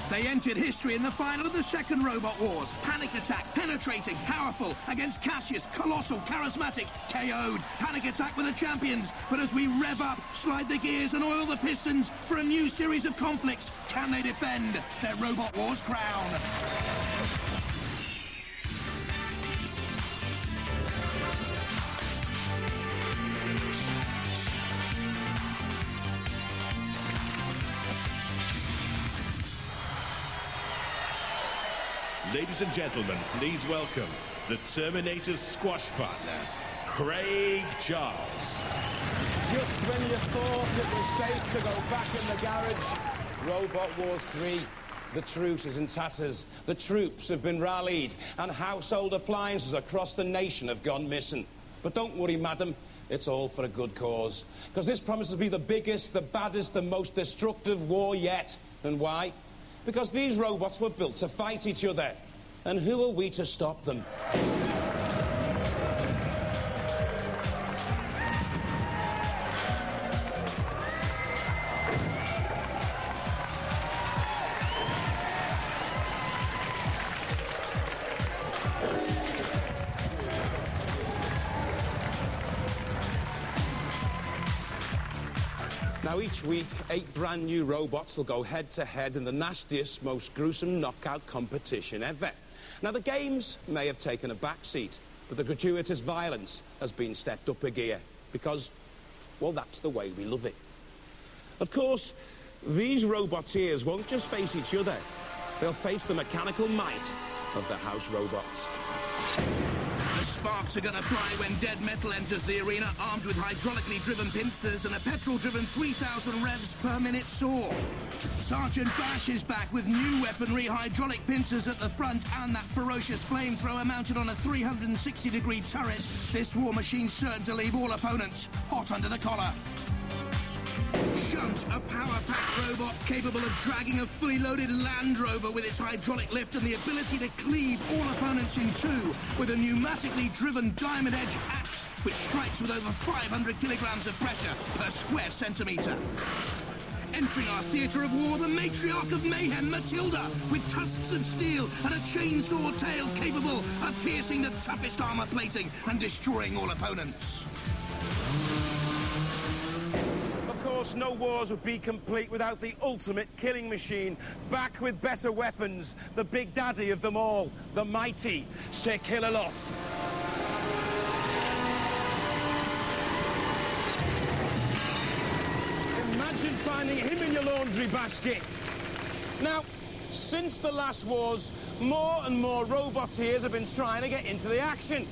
They entered history in the final of the second Robot Wars. Panic Attack, penetrating, powerful, against Cassius, colossal, charismatic, KO'd. Panic Attack were the champions, but as we rev up, slide the gears and oil the pistons for a new series of conflicts, can they defend their Robot Wars crown? Ladies and gentlemen, please welcome the Terminator's squash partner, Craig Charles. Just when you thought it was safe to go back in the garage, Robot Wars 3, the truce is in tatters, the troops have been rallied, and household appliances across the nation have gone missing. But don't worry, madam, it's all for a good cause. Because this promises to be the biggest, the baddest, the most destructive war yet. And why? Because these robots were built to fight each other. And who are we to stop them? Now, each week, 8 brand new robots will go head-to-head in the nastiest, most gruesome knockout competition ever. Now, the games may have taken a backseat, but the gratuitous violence has been stepped up a gear, because, well, that's the way we love it. Of course, these roboteers won't just face each other. They'll face the mechanical might of the house robots. The sparks are going to fly when Dead Metal enters the arena, armed with hydraulically driven pincers and a petrol-driven 3,000 revs per minute saw. Sergeant Bash is back with new weaponry, hydraulic pincers at the front, and that ferocious flamethrower mounted on a 360-degree turret. This war machine's certain to leave all opponents hot under the collar. Shunt, a power-packed robot capable of dragging a fully loaded Land Rover with its hydraulic lift and the ability to cleave all opponents in two with a pneumatically driven diamond edge axe which strikes with over 500 kilograms of pressure per square centimetre. Entering our theatre of war, the matriarch of mayhem, Matilda, with tusks of steel and a chainsaw tail capable of piercing the toughest armour plating and destroying all opponents. Of course, no wars would be complete without the ultimate killing machine, back with better weapons, the big daddy of them all, the mighty Sir Kill-A-Lot. Imagine finding him in your laundry basket. Now, since the last wars, more and more roboteers have been trying to get into the action.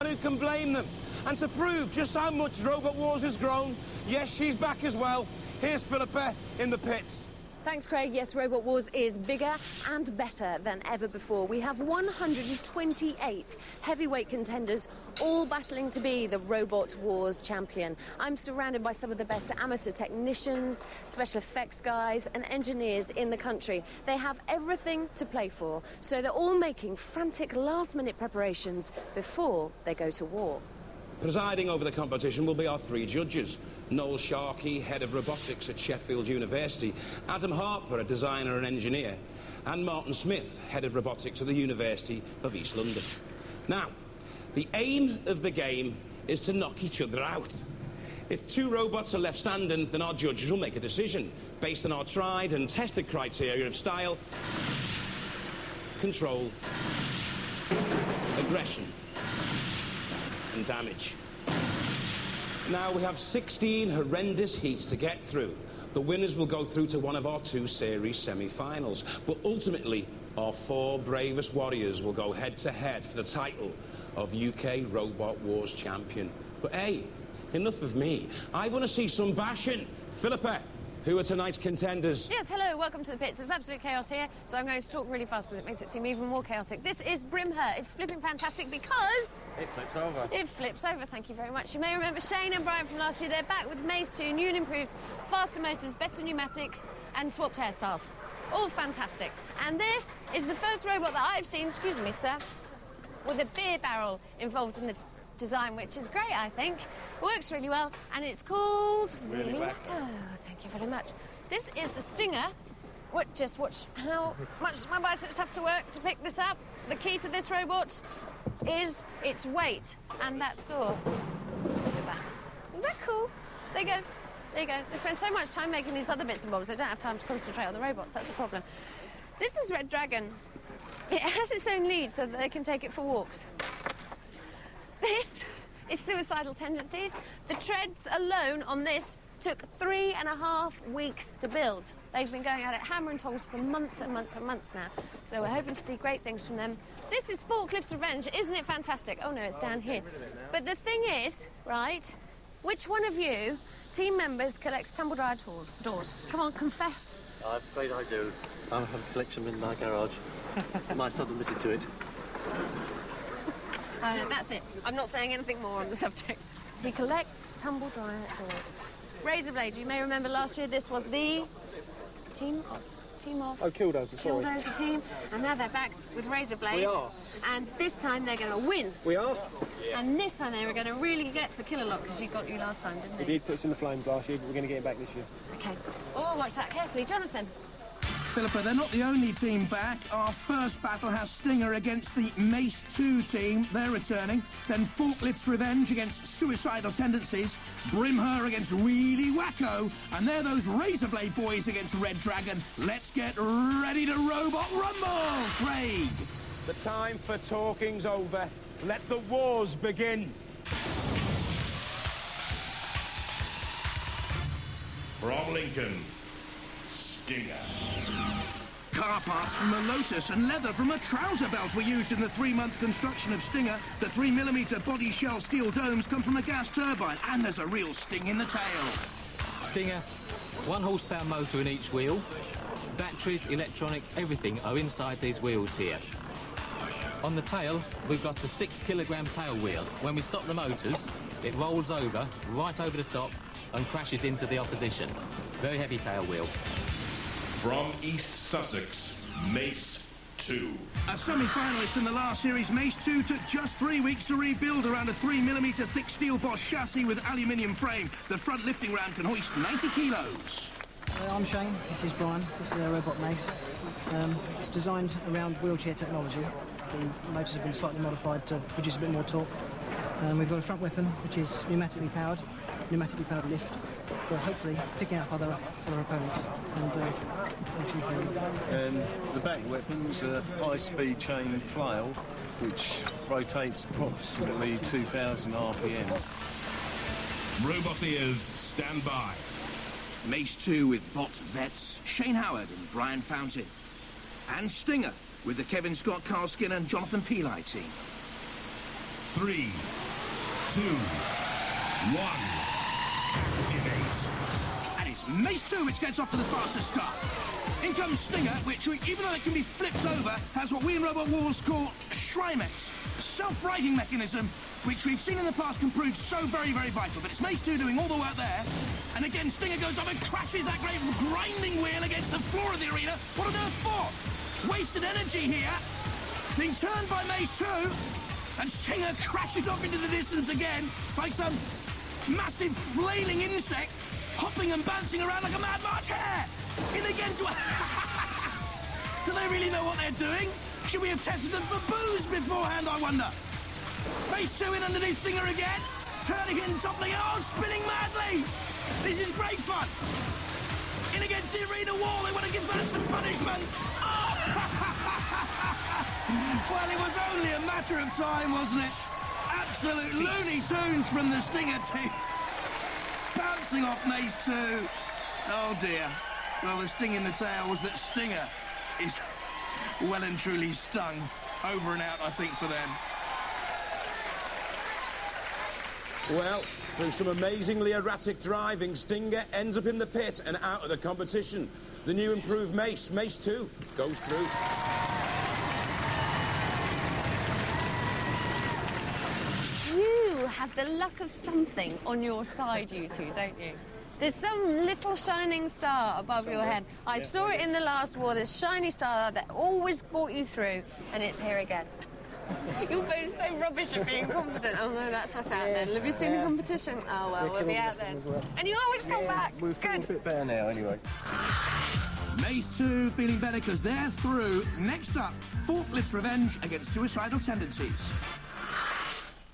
Who can blame them? And to prove just how much Robot Wars has grown, yes, she's back as well. Here's Phillipa in the pits. Thanks, Craig. Yes, Robot Wars is bigger and better than ever before. We have 128 heavyweight contenders, all battling to be the Robot Wars champion. I'm surrounded by some of the best amateur technicians, special effects guys and engineers in the country. They have everything to play for, so they're all making frantic last-minute preparations before they go to war. Presiding over the competition will be our 3 judges. Noel Sharkey, head of robotics at Sheffield University, Adam Harper, a designer and engineer, and Martin Smith, head of robotics at the University of East London. Now, the aim of the game is to knock each other out. If 2 robots are left standing, then our judges will make a decision based on our tried and tested criteria of style, control, aggression, and damage. Now, we have 16 horrendous heats to get through. The winners will go through to one of our 2 series semi-finals, but ultimately our 4 bravest warriors will go head-to-head for the title of UK Robot Wars champion. But hey, enough of me. I want to see some bashing. Phillipa, who are tonight's contenders? Yes, hello, welcome to the pits. It's absolute chaos here, so I'm going to talk really fast because it makes it seem even more chaotic. This is Brmhur. It's flipping fantastic because... it flips over. It flips over, thank you very much. You may remember Shane and Brian from last year. They're back with Mace 2, new and improved, faster motors, better pneumatics, and swapped hairstyles. All fantastic. And this is the first robot that I've seen, excuse me, sir, with a beer barrel involved in the design, which is great, I think. Works really well, and it's called Weeliwako. Thank you very much. This is the Stinger, Just watch how much my biceps have to work to pick this up. The key to this robot is its weight, and that's saw. Look at that. Isn't that cool? There you go. There you go. They spend so much time making these other bits and bobs, they don't have time to concentrate on the robots. That's a problem. This is Red Dragon. It has its own lead so that they can take it for walks. This is Suicidal Tendencies. The treads alone on this took 3.5 weeks to build. They've been going at it hammer and tongs for months and months and months now. So we're hoping to see great things from them. This is Forklift's Revenge. Isn't it fantastic? Oh no, it's down here. But the thing is, right, which one of you, team members, collects tumble dryer doors? Come on, confess. I'm afraid I do. I have a collection in my garage. My son admitted to it. That's it. I'm not saying anything more on the subject. He collects tumble dryer doors. Raizer Blade, you may remember last year this was the team of... Oh, Killdozer, sorry. Killdozer team, and now they're back with Raizer Blade. We are. And this time they're going to win. We are. And this time they were going to really get the killer lot because she got you last time, didn't they? He did put us in the flames last year, but we're going to get him back this year. OK. Oh, watch that carefully. Johnathan. Phillipa, they're not the only team back. Our first battle has Stinger against the Mace 2 team. They're returning. Then Forklift's Revenge against Suicidal Tendencies. Brmhur against Weeliwako. And they're those Raizer Blade boys against Red Dragon. Let's get ready to Robot Rumble, Craig. The time for talking's over. Let the wars begin. From Lincoln, Stinger. Car parts from a Lotus and leather from a trouser belt were used in the 3-month construction of Stinger. The 3mm body shell steel domes come from a gas turbine, and there's a real sting in the tail. Stinger, 1 horsepower motor in each wheel. Batteries, electronics, everything are inside these wheels here. On the tail, we've got a 6-kilogram tail wheel. When we stop the motors, it rolls over, right over the top, and crashes into the opposition. Very heavy tail wheel. From East Sussex, Mace 2. A semi-finalist in the last series, Mace 2 took just 3 weeks to rebuild around a 3mm thick steel Bosch chassis with aluminium frame. The front lifting ram can hoist 90 kilos. I'm Shane, this is Brian, this is our robot Mace. It's designed around wheelchair technology. The motors have been slightly modified to produce a bit more torque. We've got a front weapon which is pneumatically powered lift, for hopefully picking up other opponents and the back weapon's a high-speed chain flail which rotates approximately 2,000 RPM. Roboteers, stand by. Mace 2 with bot vets Shane Howard and Brian Fountain. And Stinger with the Kevin Scott, Carl Skinner and Johnathan Peli team. 3, 2, 1. Activate. And it's Mace 2 which gets off to the fastest start. In comes Stinger, which, even though it can be flipped over, has what we in Robot Wars call Shrimex, a self-righting mechanism, which we've seen in the past can prove so very, very vital. But it's Mace 2 doing all the work there. And again, Stinger goes up and crashes that great grinding wheel against the floor of the arena. What on earth for? Wasted energy here. Being turned by Mace 2. And Stinger crashes off into the distance again like some massive flailing insect, hopping and bouncing around like a Mad March hare. In again to a... Do they really know what they're doing? Should we have tested them for booze beforehand, I wonder? Mace 2 in underneath Stinger again. Turning in, toppling it, oh, spinning madly. This is great fun. In against the arena wall, they want to give that some punishment. Oh. Well, it was only a matter of time, wasn't it? Absolute Looney Tunes from the Stinger team. Bouncing off Mace 2. Oh, dear. Well, the sting in the tail was that Stinger is well and truly stung. Over and out, I think, for them. Well, through some amazingly erratic driving, Stinger ends up in the pit and out of the competition. The new improved Mace, Mace 2, goes through. You have the luck of something on your side, you two, don't you? There's some little shining star above your head. I saw it in the last war, this shiny star that always brought you through, and it's here again. You're both so rubbish at being confident. Oh no, that's us out then. Have you seen the competition? Oh well, we'll be out then. Well. And you always come back. We're feeling a bit better now, anyway. Mace 2 feeling better because they're through. Next up, Forklift's revenge against Suicidal Tendencies.